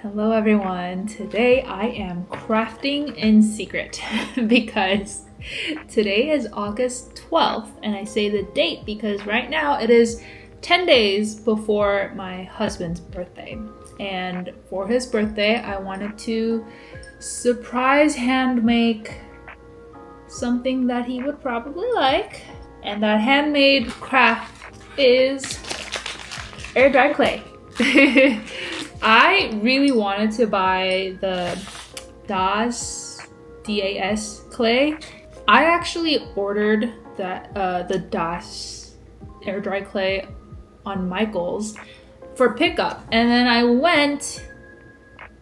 Hello everyone, today I am crafting in secret because today is August 12th and I say the date because right now it is 10 days before my husband's birthday, and for his birthday I wanted to surprise hand make something that he would probably like, and that handmade craft is air dry clay. I really wanted to buy the DAS clay. I actually ordered the DAS air dry clay on Michael's for pickup, and then I went,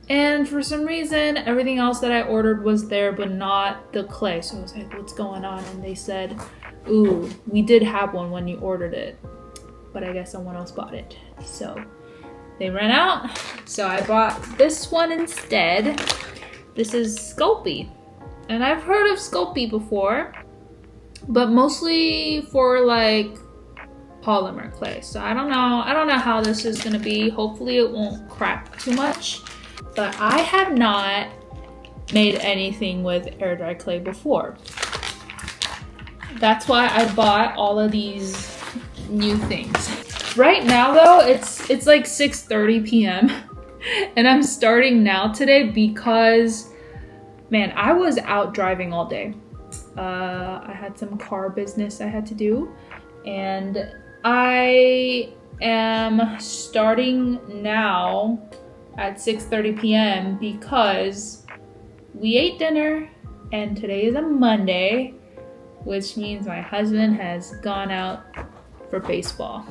and for some reason everything else that I ordered was there but not the clay. So I was like, what's going on? And they said, ooh, we did have one when you ordered it, but I guess someone else bought it. So they ran out, so I bought this one instead. This is Sculpey, and I've heard of Sculpey before, but mostly for like polymer clay. So I don't know how this is gonna be. Hopefully it won't crack too much, but I have not made anything with air dry clay before. That's why I bought all of these new things. Right now though, it's like 6:30 p.m. and I'm starting now today because, man, I was out driving all day. I had some car business I had to do, and I am starting now at 6:30 p.m. because we ate dinner and today is a Monday, which means my husband has gone out for baseball.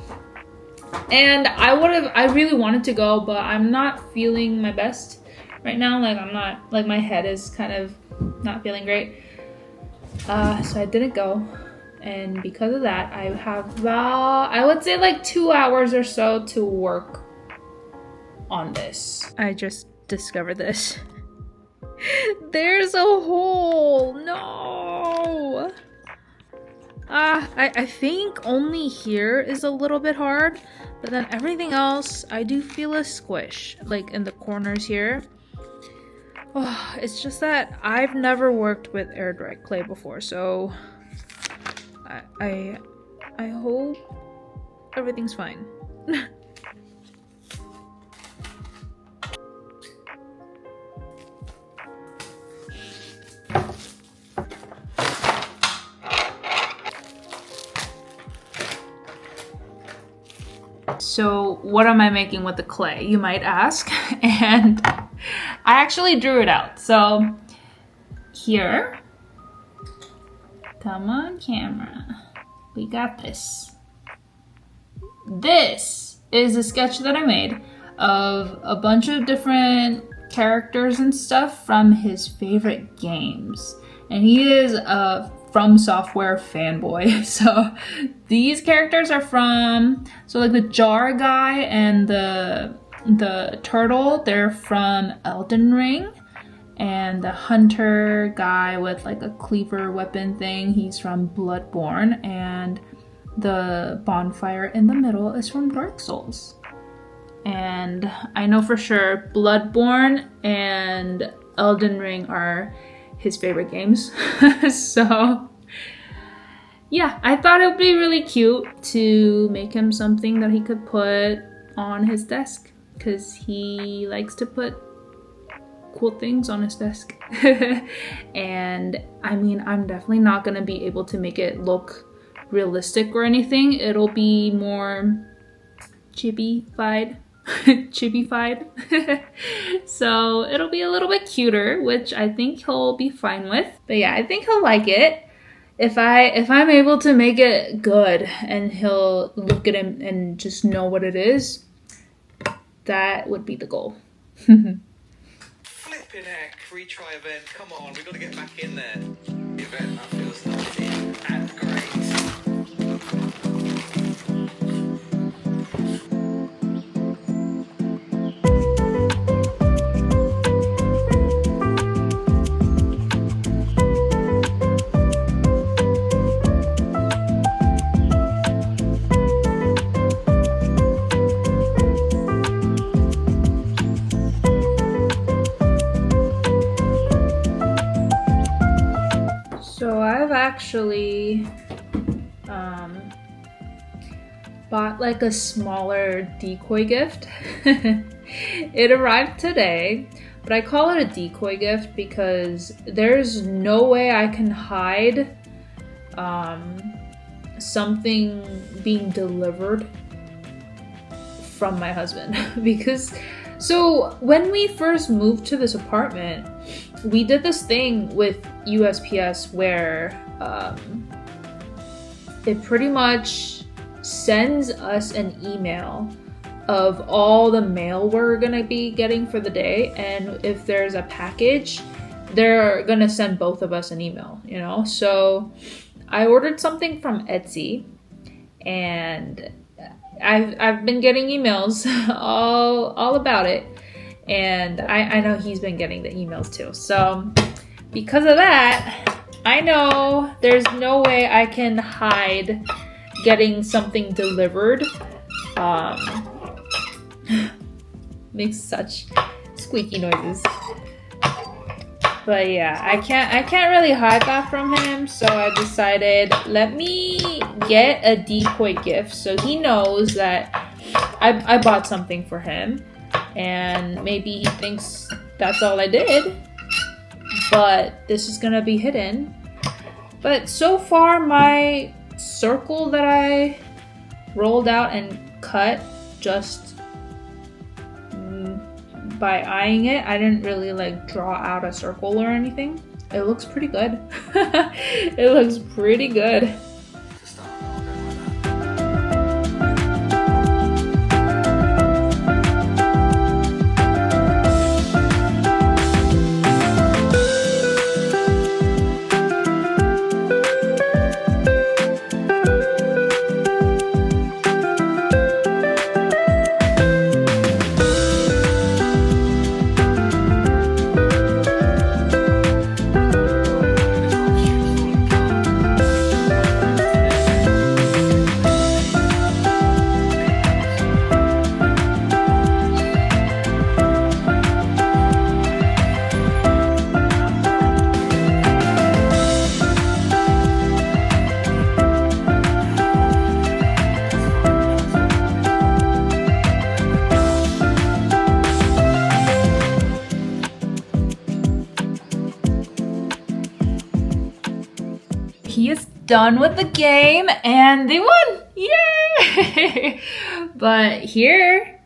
And I really wanted to go, but I'm not feeling my best right now. Like my head is kind of not feeling great. So I didn't go. And because of that, I have about, I would say like 2 hours or so to work on this. I just discovered this. There's a hole, no. I think only here is a little bit hard, but then everything else, I do feel a squish, like in the corners here. Oh, it's just that I've never worked with air dry clay before, so I hope everything's fine. So what am I making with the clay, you might ask? And I actually drew it out. So here, come on camera, we got this. This is a sketch that I made of a bunch of different characters and stuff from his favorite games. And he is a FromSoftware fanboy. So these characters are from, so like the jar guy and the turtle, they're from Elden Ring. And the hunter guy with like a cleaver weapon thing, he's from Bloodborne. And the bonfire in the middle is from Dark Souls. And I know for sure Bloodborne and Elden Ring are his favorite games. So yeah, I thought it would be really cute to make him something that he could put on his desk, because he likes to put cool things on his desk. And I mean, I'm definitely not gonna be able to make it look realistic or anything. It'll be more chibi-fied. So it'll be a little bit cuter, which I think he'll be fine with. But yeah, I think he'll like it if I'm able to make it good and he'll look at it and just know what it is. That would be the goal. Flipping heck, retry event, come on, we've got to get back in there. The event that feels like it and great. actually bought like a smaller decoy gift. It arrived today, but I call it a decoy gift because there's no way I can hide something being delivered from my husband. Because so when we first moved to this apartment, we did this thing with USPS where it pretty much sends us an email of all the mail we're gonna be getting for the day, and if there's a package, they're gonna send both of us an email, you know? So I ordered something from Etsy, and I've been getting emails all about it, and I know he's been getting the emails too. So because of that, I know there's no way I can hide getting something delivered. Makes such squeaky noises. But yeah, I can't really hide that from him, so I decided, let me get a decoy gift so he knows that I bought something for him, and maybe he thinks that's all I did, but this is gonna be hidden. But so far, my circle that I rolled out and cut just by eyeing it, I didn't really like draw out a circle or anything. It looks pretty good. It looks pretty good. He is done with the game and they won! Yay! But here,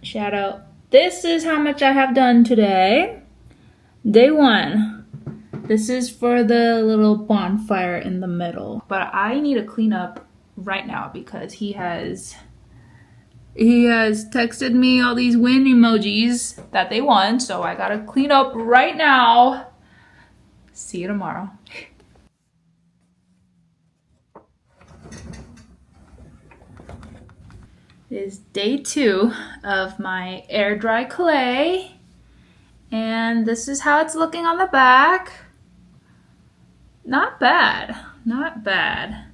shout out. This is how much I have done today. Day 1. This is for the little bonfire in the middle. But I need to clean up right now because he has texted me all these win emojis that they won. So I gotta clean up right now. See you tomorrow. It is day 2 of my air dry clay, and this is how it's looking on the back. Not bad, not bad.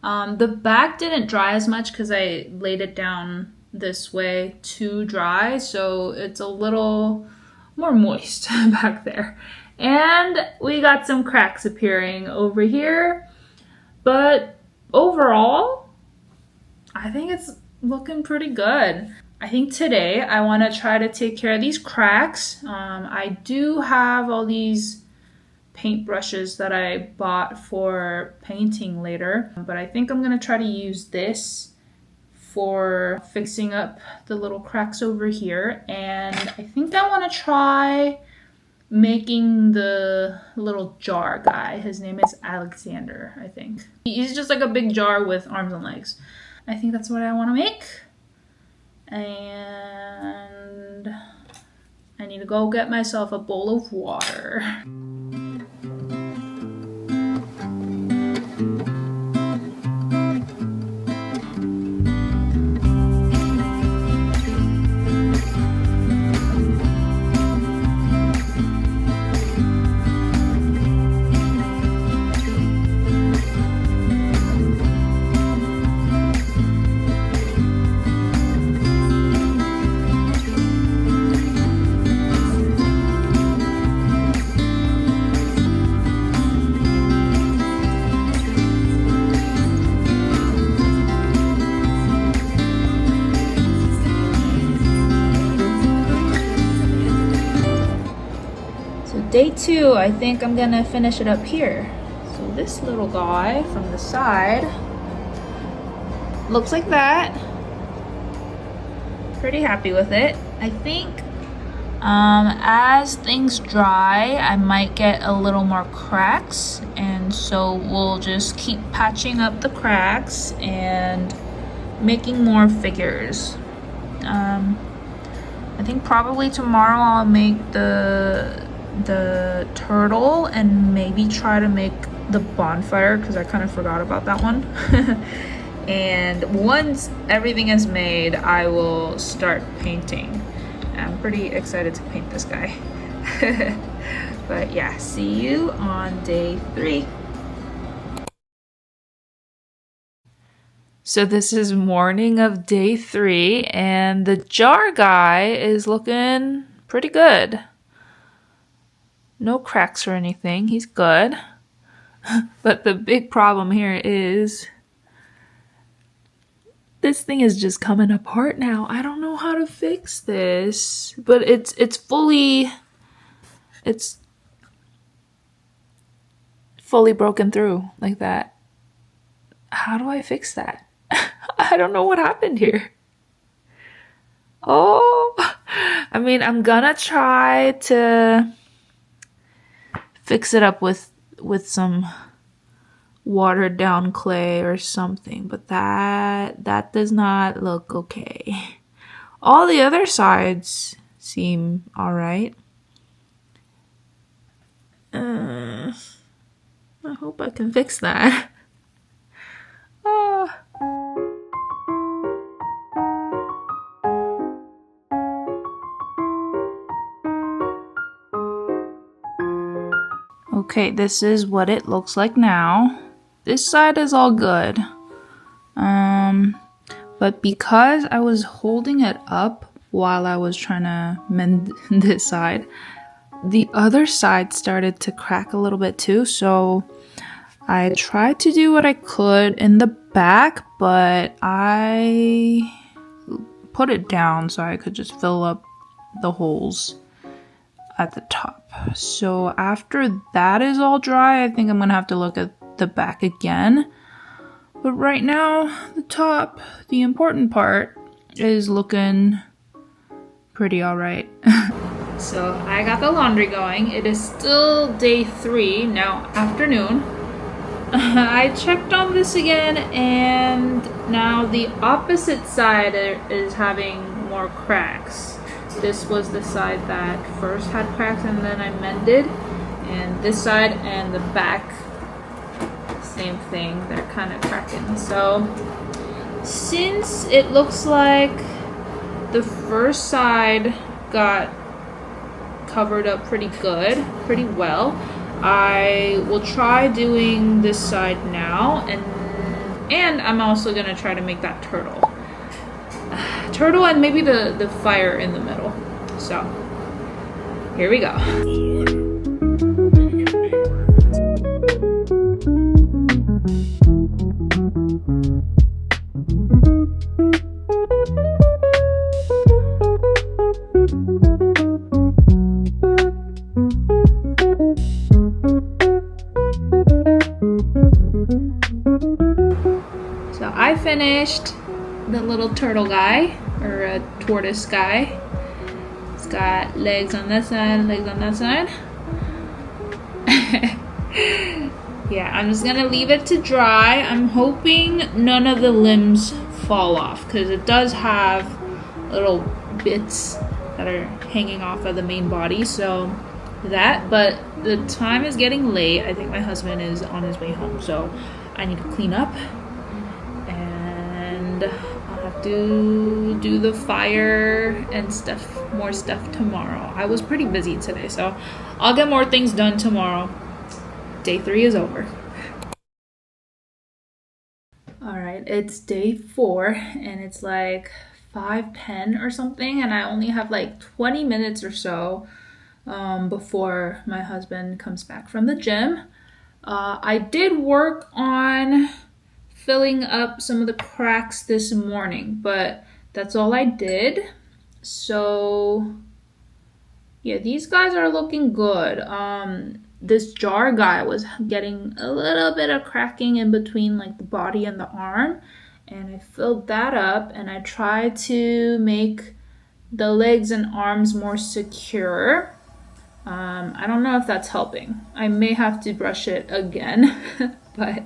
The back didn't dry as much because I laid it down this way to dry, so it's a little more moist back there. And we got some cracks appearing over here, but overall, I think it's looking pretty good. I think today I want to try to take care of these cracks. I do have all these paint brushes that I bought for painting later, but I think I'm going to try to use this for fixing up the little cracks over here. And I think I want to try making the little jar guy. His name is Alexander, I think. He's just like a big jar with arms and legs. I think that's what I want to make. And I need to go get myself a bowl of water. day 2, I think I'm gonna finish it up here. So this little guy from the side looks like that. Pretty happy with it. I think as things dry, I might get a little more cracks, and so we'll just keep patching up the cracks and making more figures. I think probably tomorrow I'll make the turtle and maybe try to make the bonfire, because I kind of forgot about that one. And once everything is made, I will start painting. I'm pretty excited to paint this guy. But yeah, see you on day 3. So this is morning of day 3, and the jar guy is looking pretty good. No cracks or anything, he's good. But the big problem here is this thing is just coming apart now. I don't know how to fix this, but it's fully broken through like that. How do I fix that? I don't know what happened here. Oh, I mean, I'm gonna try to fix it up with some watered down clay or something, but that does not look okay. All the other sides seem all right. I hope I can fix that. Oh. Okay, this is what it looks like now. This side is all good. But because I was holding it up while I was trying to mend this side, the other side started to crack a little bit too. So I tried to do what I could in the back, but I put it down so I could just fill up the holes at the top. So after that is all dry, I think I'm gonna have to look at the back again. But right now, the top, the important part, is looking pretty alright. So I got the laundry going. It is still day 3, now afternoon. I checked on this again, and now the opposite side is having more cracks. This was the side that first had cracks and then I mended. And this side and the back, same thing, they're kind of cracking. So since it looks like the first side got covered up pretty well, I will try doing this side now, and I'm also gonna try to make that turtle and maybe the fire in the middle. So here we go. So I finished the little turtle guy, or a tortoise guy. It's got legs on this side, legs on that side. Yeah, I'm just gonna leave it to dry. I'm hoping none of the limbs fall off, because it does have little bits that are hanging off of the main body, so that. But the time is getting late. I think my husband is on his way home, so I need to clean up, and I'll have to do the fire and more stuff tomorrow. I was pretty busy today, so I'll get more things done tomorrow. Day 3 is over. Alright, it's day 4, and it's like 5:10 or something, and I only have like 20 minutes or so before my husband comes back from the gym. I did work on filling up some of the cracks this morning, but that's all I did. So Yeah, these guys are looking good. This jar guy was getting a little bit of cracking in between like the body and the arm, and I filled that up, and I tried to make the legs and arms more secure. I don't know if that's helping. I may have to brush it again, but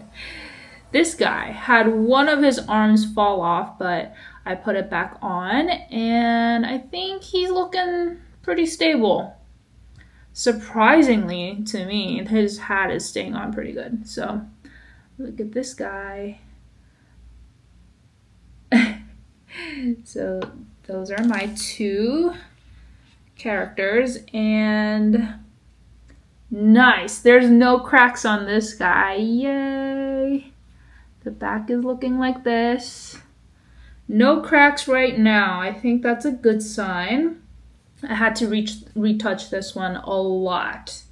this guy had one of his arms fall off, but I put it back on, and I think he's looking pretty stable. Surprisingly to me, his hat is staying on pretty good. So look at this guy. So those are my two characters, and nice. There's no cracks on this guy. Yay. The back is looking like this. No cracks right now. I think that's a good sign. I had to retouch this one a lot,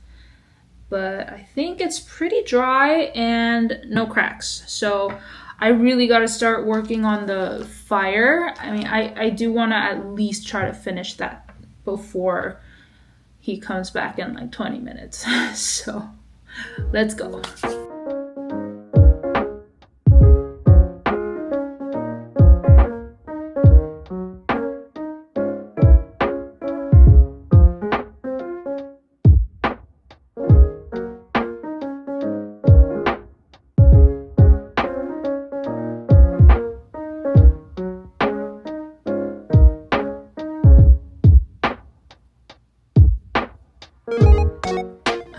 but I think it's pretty dry and no cracks. So I really got to start working on the fire. I mean, I do want to at least try to finish that before he comes back in like 20 minutes. So let's go.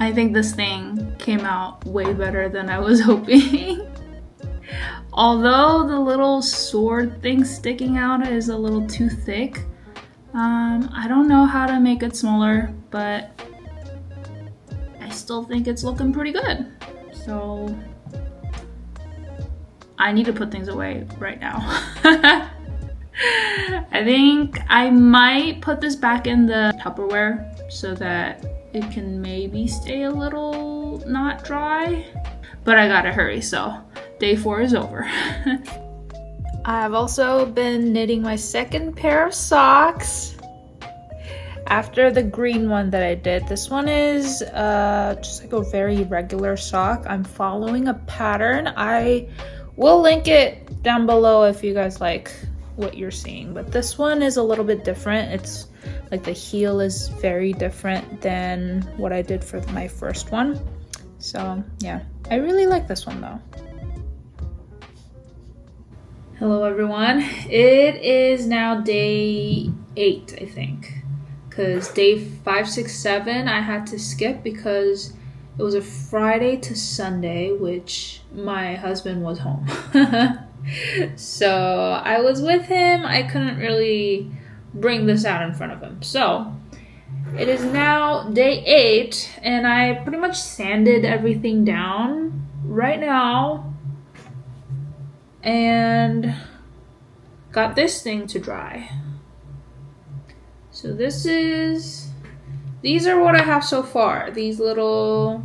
I think this thing came out way better than I was hoping. Although the little sword thing sticking out is a little too thick, I don't know how to make it smaller, but I still think it's looking pretty good. So I need to put things away right now. I think I might put this back in the Tupperware so that it can maybe stay a little not dry, but I gotta hurry, so day 4 is over. I've also been knitting my second pair of socks after the green one that I did. This one is just like a very regular sock. I'm following a pattern. I will link it down below if you guys like what you're seeing, but this one is a little bit different. It's like the heel is very different than what I did for my first one. So yeah, I really like this one though. Hello everyone. It is now day 8, I think, because day 5, 6, 7 I had to skip because it was a Friday to Sunday, which my husband was home. So I was with him. I couldn't really bring this out in front of him. So it is now day 8, and I pretty much sanded everything down right now and got this thing to dry. So these are what I have so far. These little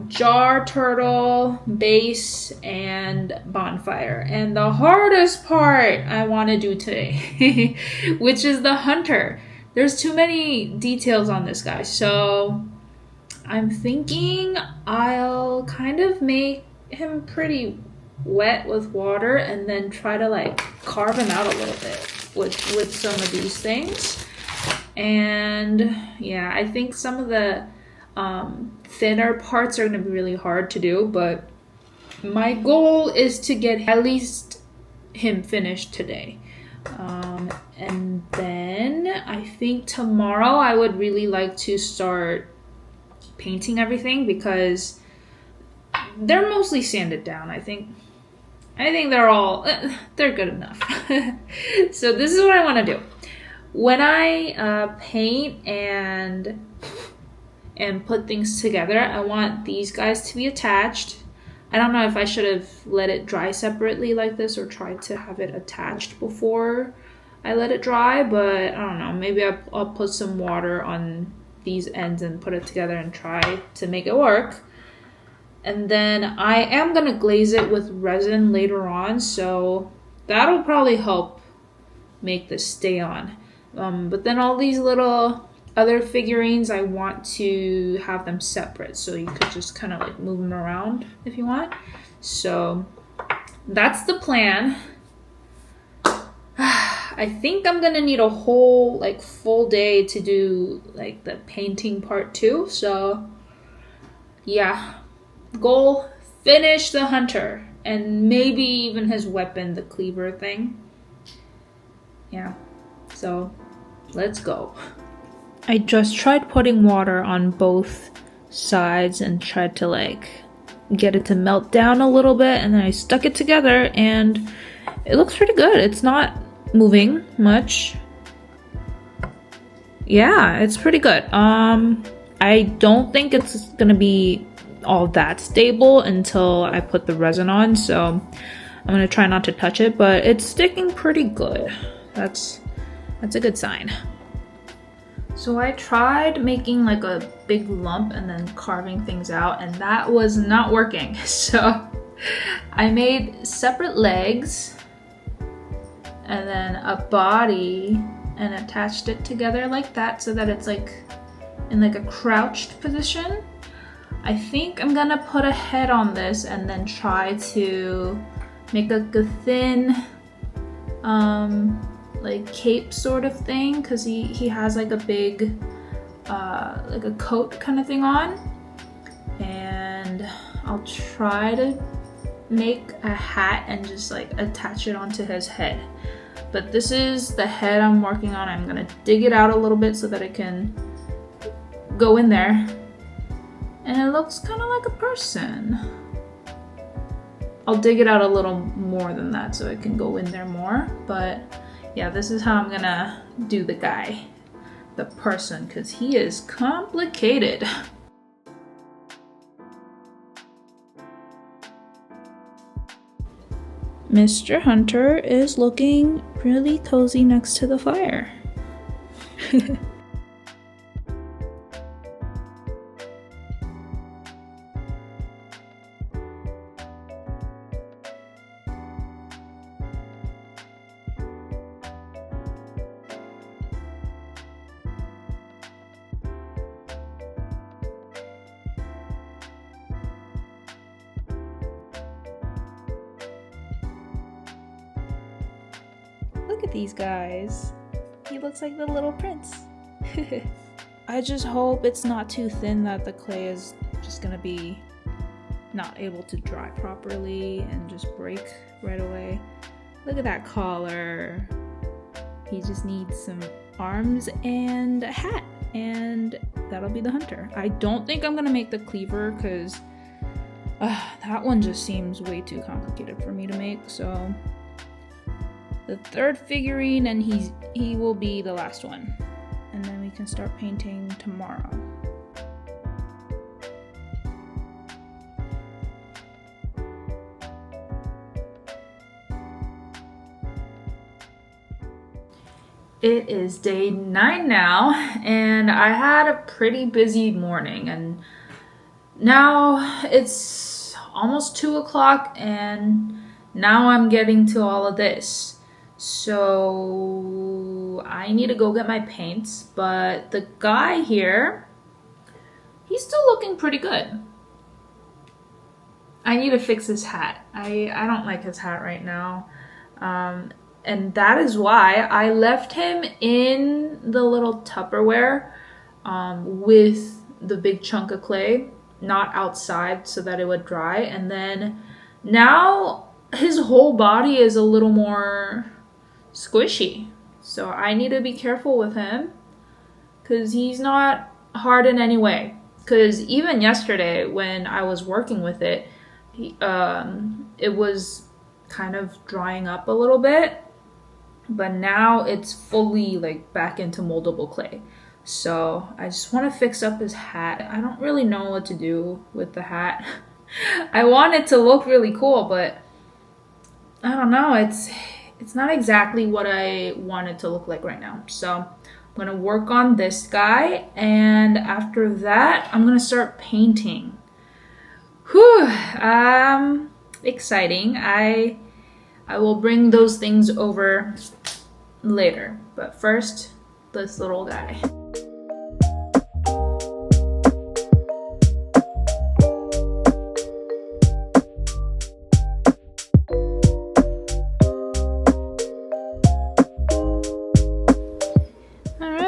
jar turtle, base, and bonfire. And the hardest part I want to do today, which is the hunter. There's too many details on this guy, so I'm thinking I'll kind of make him pretty wet with water and then try to like carve him out a little bit with some of these things. And yeah, I think some of the thinner parts are going to be really hard to do, but my goal is to get at least him finished today. And then I think tomorrow I would really like to start painting everything because they're mostly sanded down. I think they're good enough. So this is what I want to do. When I paint and put things together, I want these guys to be attached. I don't know if I should have let it dry separately like this or tried to have it attached before I let it dry, but I don't know. Maybe I'll put some water on these ends and put it together and try to make it work. And then I am going to glaze it with resin later on, so that'll probably help make this stay on. But then all these little other figurines, I want to have them separate, so you could just kind of like move them around if you want. So that's the plan. I think I'm gonna need a whole like full day to do like the painting part too. So yeah, goal, finish the hunter and maybe even his weapon, the cleaver thing. Yeah, so let's go. I just tried putting water on both sides and tried to like get it to melt down a little bit, and then I stuck it together and it looks pretty good. It's not moving much. Yeah, it's pretty good. I don't think it's gonna be all that stable until I put the resin on, so I'm gonna try not to touch it, but it's sticking pretty good. That's a good sign. So I tried making like a big lump and then carving things out, and that was not working. So I made separate legs and then a body and attached it together like that so that it's like in like a crouched position. I think I'm gonna put a head on this and then try to make like a thin like cape sort of thing, because he has like a big like a coat kind of thing on, and I'll try to make a hat and just like attach it onto his head. But this is the head I'm working on. I'm gonna dig it out a little bit so that it can go in there, and it looks kind of like a person. I'll dig it out a little more than that so it can go in there more, but yeah, this is how I'm gonna do the guy, the person, because he is complicated. Mr. Hunter is looking really cozy next to the fire. Look at these guys. He looks like the little prince. I just hope it's not too thin that the clay is just gonna be not able to dry properly and just break right away. Look at that collar. He just needs some arms and a hat, and that'll be the hunter. I don't think I'm gonna make the cleaver because that one just seems way too complicated for me to make. So the third figurine, and he will be the last one, and then we can start painting tomorrow. It is day 9 now, and I had a pretty busy morning, and now it's almost 2 o'clock, and now I'm getting to all of this. So I need to go get my paints, but the guy here, he's still looking pretty good. I need to fix his hat. I don't like his hat right now. And that is why I left him in the little Tupperware with the big chunk of clay, not outside, so that it would dry. And then now his whole body is a little more squishy. So I need to be careful with him because he's not hard in any way. Because even yesterday when I was working with it, it was kind of drying up a little bit, but now it's fully like back into moldable clay. So I just want to fix up his hat. I don't really know what to do with the hat. I want it to look really cool, but I don't know. It's not exactly what I want it to look like right now. So I'm gonna work on this guy, and after that I'm gonna start painting. Whew, exciting. I will bring those things over later, but first, this little guy.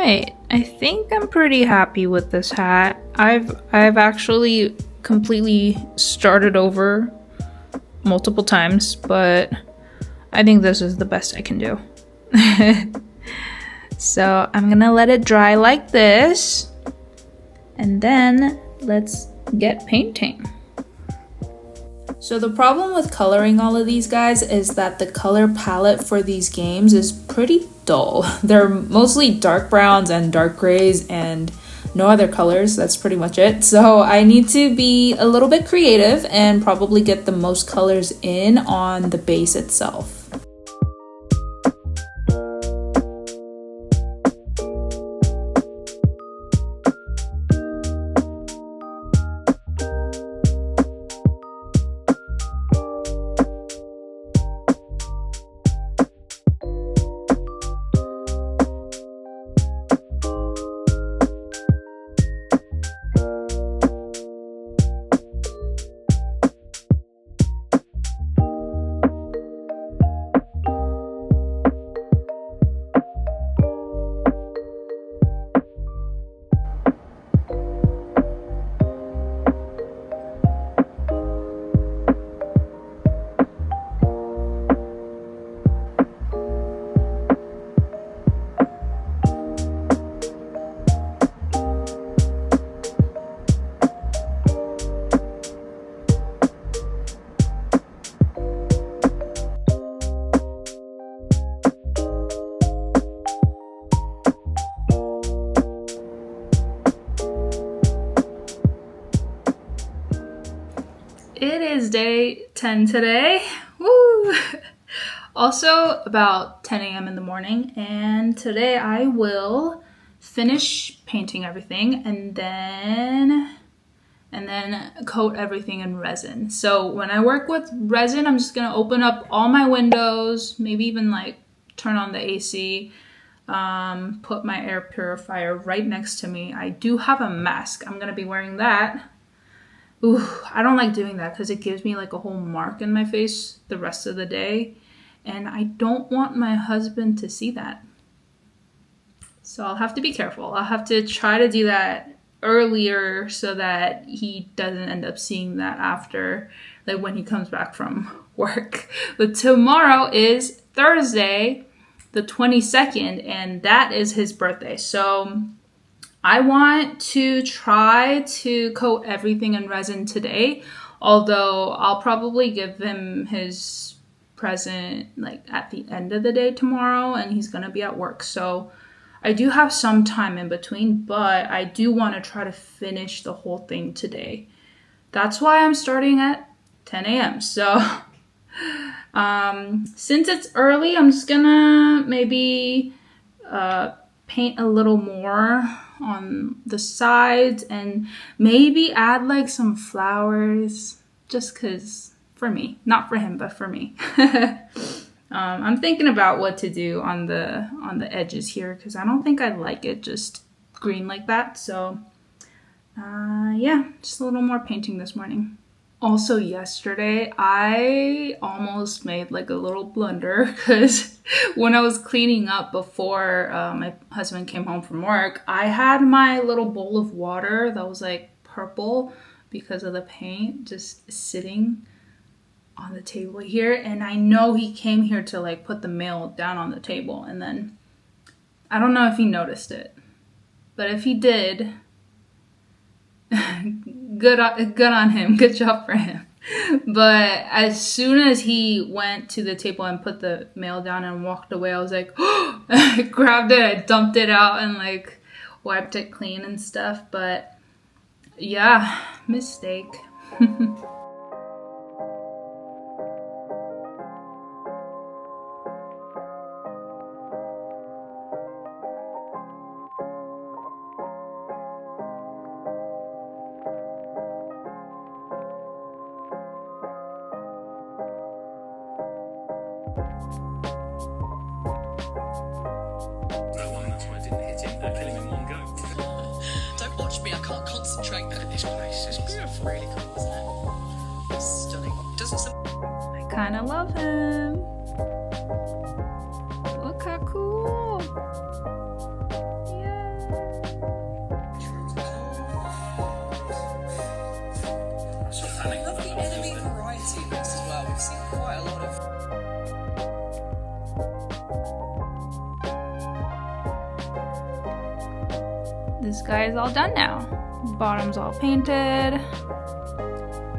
right, I think I'm pretty happy with this hat. I've actually completely started over multiple times, but I think this is the best I can do. So I'm gonna let it dry like this, and then let's get painting. So the problem with coloring all of these guys is that the color palette for these games is pretty dull. They're mostly dark browns and dark grays and no other colors. That's pretty much it. So I need to be a little bit creative and probably get the most colors in on the base itself. It is day 10 today. Woo! Also about 10 a.m. in the morning, and today I will finish painting everything and then coat everything in resin. So when I work with resin, I'm just gonna open up all my windows, maybe even like turn on the AC, put my air purifier right next to me. I do have a mask. I'm gonna be wearing that. Ooh, I don't like doing that because it gives me like a whole mark in my face the rest of the day. And I don't want my husband to see that. So I'll have to be careful. I'll have to try to do that earlier so that he doesn't end up seeing that after, like when he comes back from work. But tomorrow is Thursday, the 22nd, and that is his birthday. So I want to try to coat everything in resin today, although I'll probably give him his present like at the end of the day tomorrow, and he's gonna be at work. So I do have some time in between, but I do want to try to finish the whole thing today. That's why I'm starting at 10 a.m. So since it's early, I'm just gonna maybe paint a little more on the sides and maybe add like some flowers just because, for me, not for him, but for me. I'm thinking about what to do on the edges here because I don't think I like it just green like that. So yeah, just a little more painting this morning. Also yesterday, I almost made like a little blunder because when I was cleaning up before my husband came home from work, I had my little bowl of water that was like purple because of the paint just sitting on the table here. And I know he came here to like put the mail down on the table, and then I don't know if he noticed it, but if he did, good on him. Good job for him. But as soon as he went to the table and put the mail down and walked away, I was like, oh! I grabbed it, I dumped it out and like wiped it clean and stuff. But yeah, mistake. Don't watch me, I can't concentrate. This place is beautiful. Really cool, isn't it? It's stunning. I kind of love him. Look how cool. Yeah. this guy is all done now. Bottom's all painted.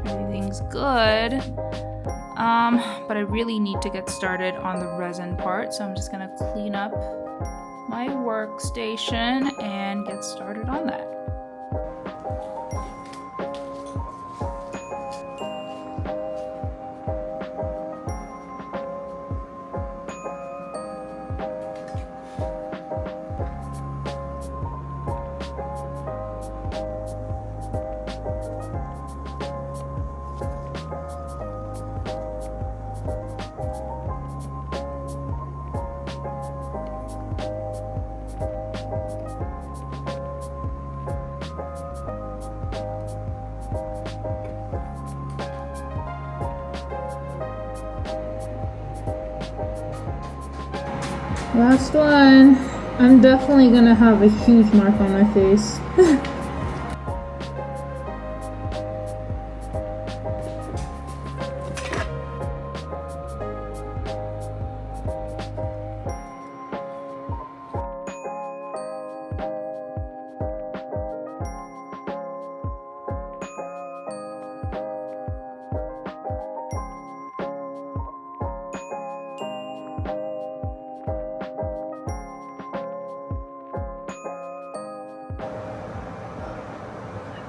Everything's good. But I really need to get started on the resin part, so I'm just gonna clean up my workstation and get started on that. Last one. I'm definitely gonna have a huge mark on my face.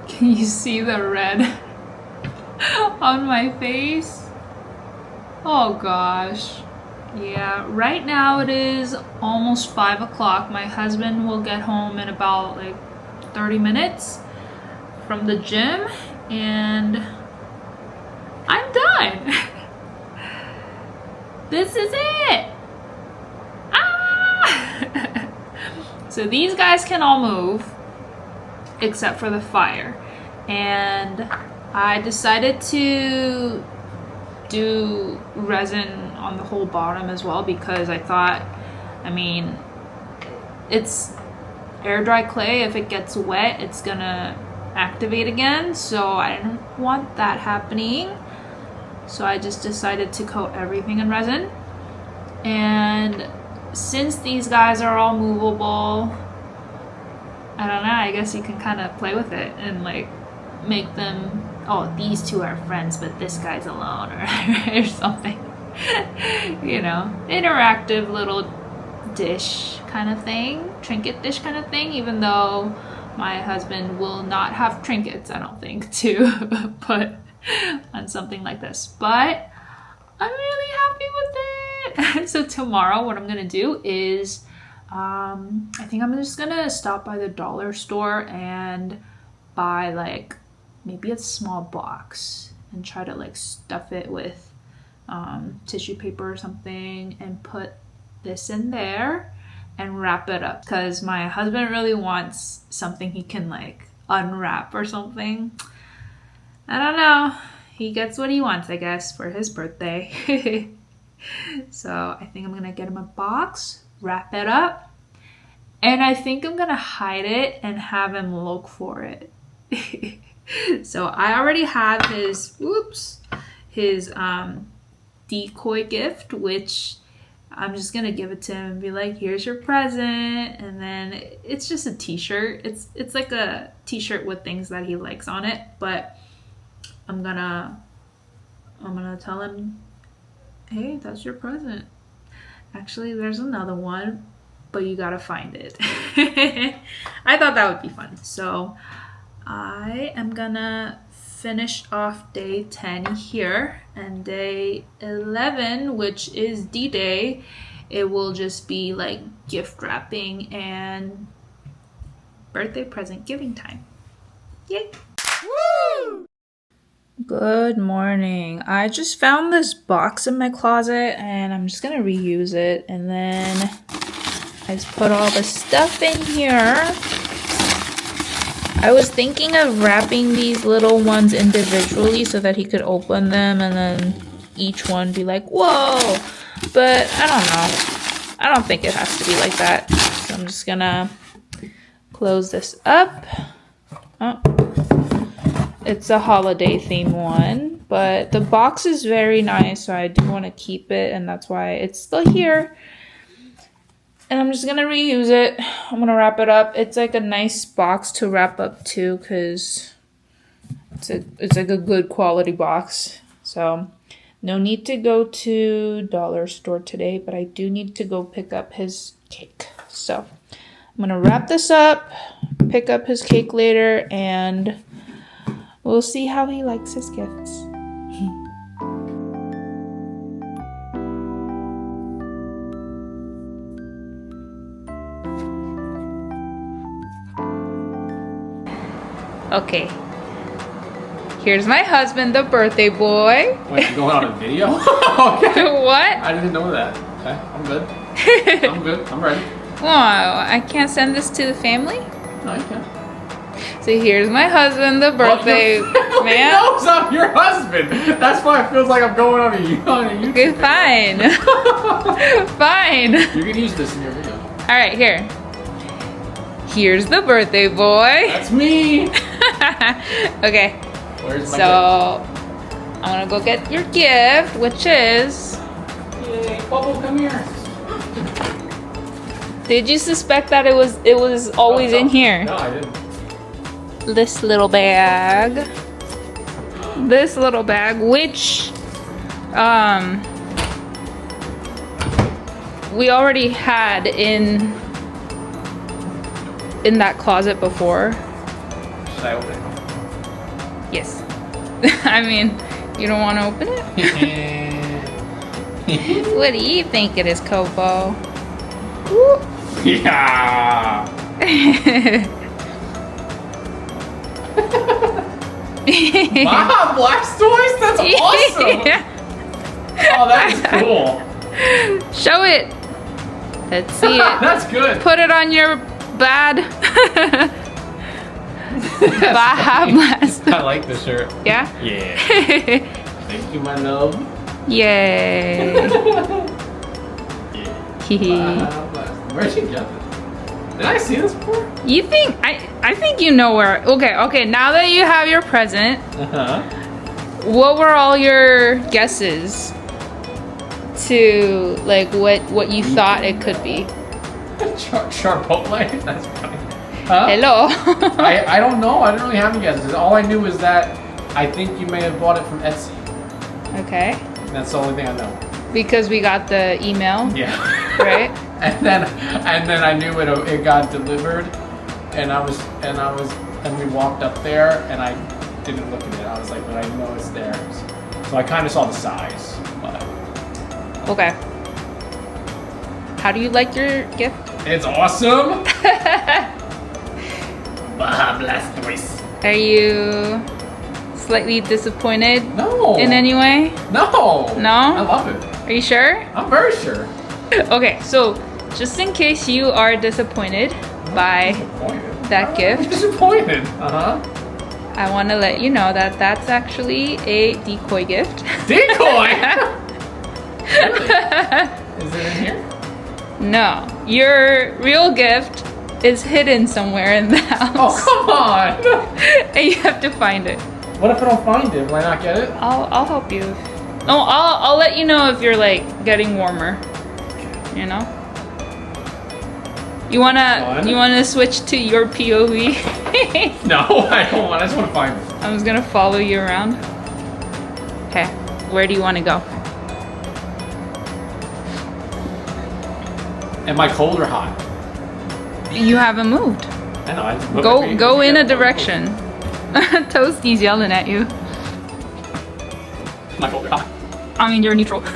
Can you see the red on my face? Oh gosh. Yeah, right now it is almost 5 o'clock. My husband will get home in about like 30 minutes from the gym and I'm done. This is it. Ah! So these guys can all move except for the fire. And I decided to do resin on the whole bottom as well because I thought, I mean, it's air dry clay. If it gets wet, it's gonna activate again. So I didn't want that happening. So I just decided to coat everything in resin. And since these guys are all movable, I don't know, I guess you can kind of play with it and like make them, oh, these two are friends, but this guy's alone, or something. You know, interactive little dish kind of thing, trinket dish kind of thing, even though my husband will not have trinkets, I don't think, to put on something like this. But I'm really happy with it. So tomorrow what I'm gonna do is I think I'm just gonna stop by the dollar store and buy like maybe a small box and try to like stuff it with tissue paper or something and put this in there and wrap it up because my husband really wants something he can like unwrap or something. I don't know, he gets what he wants, I guess, for his birthday. So I think I'm gonna get him a box, wrap it up, and I think I'm gonna hide it and have him look for it. So I already have his decoy gift, which I'm just gonna give it to him and be like, here's your present. And then it's just a t-shirt. It's like a t-shirt with things that he likes on it, but I'm gonna tell him, hey, that's your present. Actually, there's another one, but you gotta find it. I thought that would be fun. So I am gonna finish off day 10 here, and day 11, which is D-Day, it will just be like gift wrapping and birthday present giving time. Yay! Woo! Good morning. I just found this box in my closet and I'm just gonna reuse it, and then I just put all the stuff in here. I was thinking of wrapping these little ones individually so that he could open them and then each one be like, whoa, but I don't know. I don't think it has to be like that. So I'm just gonna close this up. Oh. It's a holiday theme one, but the box is very nice, so I do want to keep it, and that's why it's still here. And I'm just gonna reuse it. I'm gonna wrap it up. It's like a nice box to wrap up too, because it's like a good quality box. So no need to go to dollar store today, but I do need to go pick up his cake. So I'm gonna wrap this up, pick up his cake later, and we'll see how he likes his gifts. Okay. Here's my husband, the birthday boy. Wait, you going on a video? Okay. What? I didn't know that. Okay, I'm good. I'm good. I'm ready. Oh, I can't send this to the family? No, you can. So here's my husband, the birthday man. knows I'm your husband. That's why it feels like I'm going on a YouTube. Okay, fine. Fine. You can use this in your video. All right, here. Here's the birthday boy. That's me. Okay, Where's my so I'm gonna go get your gift, which is. gift? Yay, Bubble, come here. Did you suspect that it was always in here? No, I didn't. This little bag. This little bag, which we already had in that closet before. Should I open it? Yes. I mean, you don't want to open it? What do you think it is, Kobo? Yeah. Wow, Blastoise? That's awesome. Oh, that's cool. Show it. Let's see it. That's good. Put it on your bad. Baja Blast. I like the shirt. Yeah? Yeah. Thank you, my love. Yay. Where'd you get this? Did I see this before? You think I think you know where. Okay, now that you have your present, what were all your guesses to like what you thought it could be? Chipotle? That's funny. Huh? Hello. I don't know. I didn't really have any guesses. All I knew is that I think you may have bought it from Etsy. Okay. That's the only thing I know. Because we got the email. Yeah. Right? and then I knew it got delivered, and we walked up there, and I didn't look at it. I was like, but I know it's theirs. So I kind of saw the size. But Okay. How do you like your gift? it's awesome. Baja Blastoise. Are you slightly disappointed No. in any way? No. No? I love it. Are you sure? I'm very sure. Okay, so just in case you are disappointed by Disappointed. that I'm gift, disappointed. I want to let you know that that's actually a decoy gift. Decoy. Really? Is it in here? No, your real gift is hidden somewhere in the house. Oh, come on. And you have to find it. What if I don't find it? Will I not get it? I'll help you. Oh, I'll let you know if you're like getting warmer. You know? You wanna switch to your POV? No, I don't want. I just want to find it. I'm just gonna follow you around. Okay, where do you want to go? Am I cold or hot? You haven't moved. I know. I just Go in a direction. Toasty's yelling at you. Am I cold or hot? I mean, you're neutral. Oh,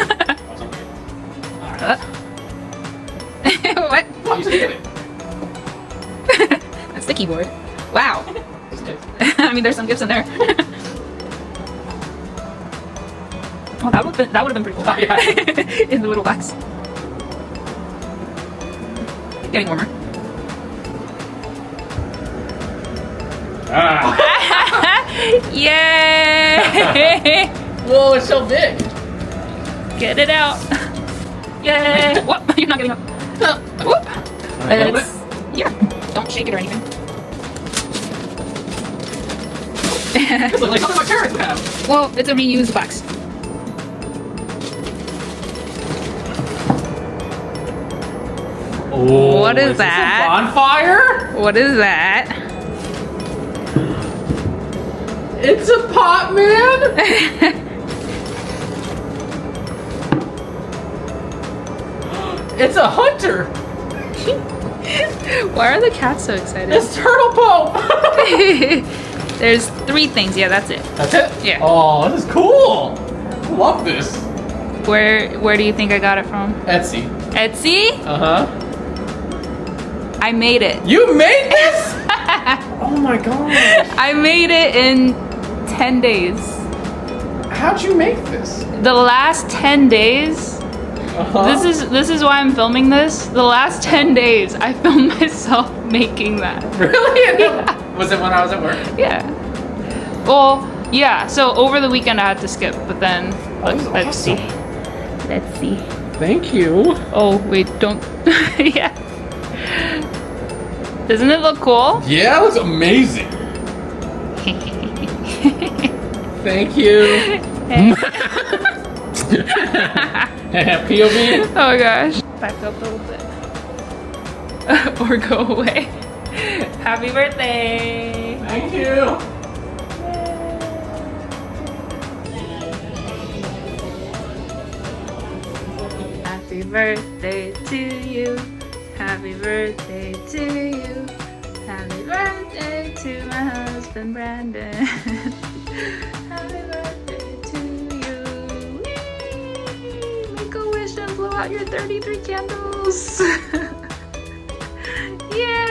it's okay. Alright. What? Oh, you still get it. That's the keyboard. Wow. Just get it. I mean, there's some gifts in there. Well, that would have been pretty cool. Oh, yeah. In the little box. Getting warmer. Ah. Yay! Whoa, it's so big. Get it out. Yay! Whoop! You're not getting up. Whoop! It's, yeah. Don't shake it or anything. This looks like something my parents would have. Well, it's a reused box. Oh, What is this that? a bonfire? What is that? It's a pot man. It's a hunter. Why are the cats so excited? It's Turtle Pope. There's 3 things. Yeah, that's it. That's it? Yeah. Oh, this is cool. I love this. Where do you think I got it from? Etsy. Etsy? Uh-huh. I made it. You made this? Oh my gosh. I made it in 10 days. How'd you make this? The last 10 days. Uh-huh. This is why I'm filming this. The last 10 days, I filmed myself making that. Really? Yeah. Was it when I was at work? Yeah. Well, yeah. So over the weekend, I had to skip, but then let's see. Let's see. Thank you. Oh wait, don't. Yeah. Doesn't it look cool? Yeah, it looks amazing. Thank you. POV. Oh gosh. Back up a little bit. Or go away. Happy birthday. Thank you. Happy birthday to you. Happy birthday to you. Happy birthday to my husband Brandon. Happy birthday to you. Whee! Make a wish and blow out your 33 candles. Yay!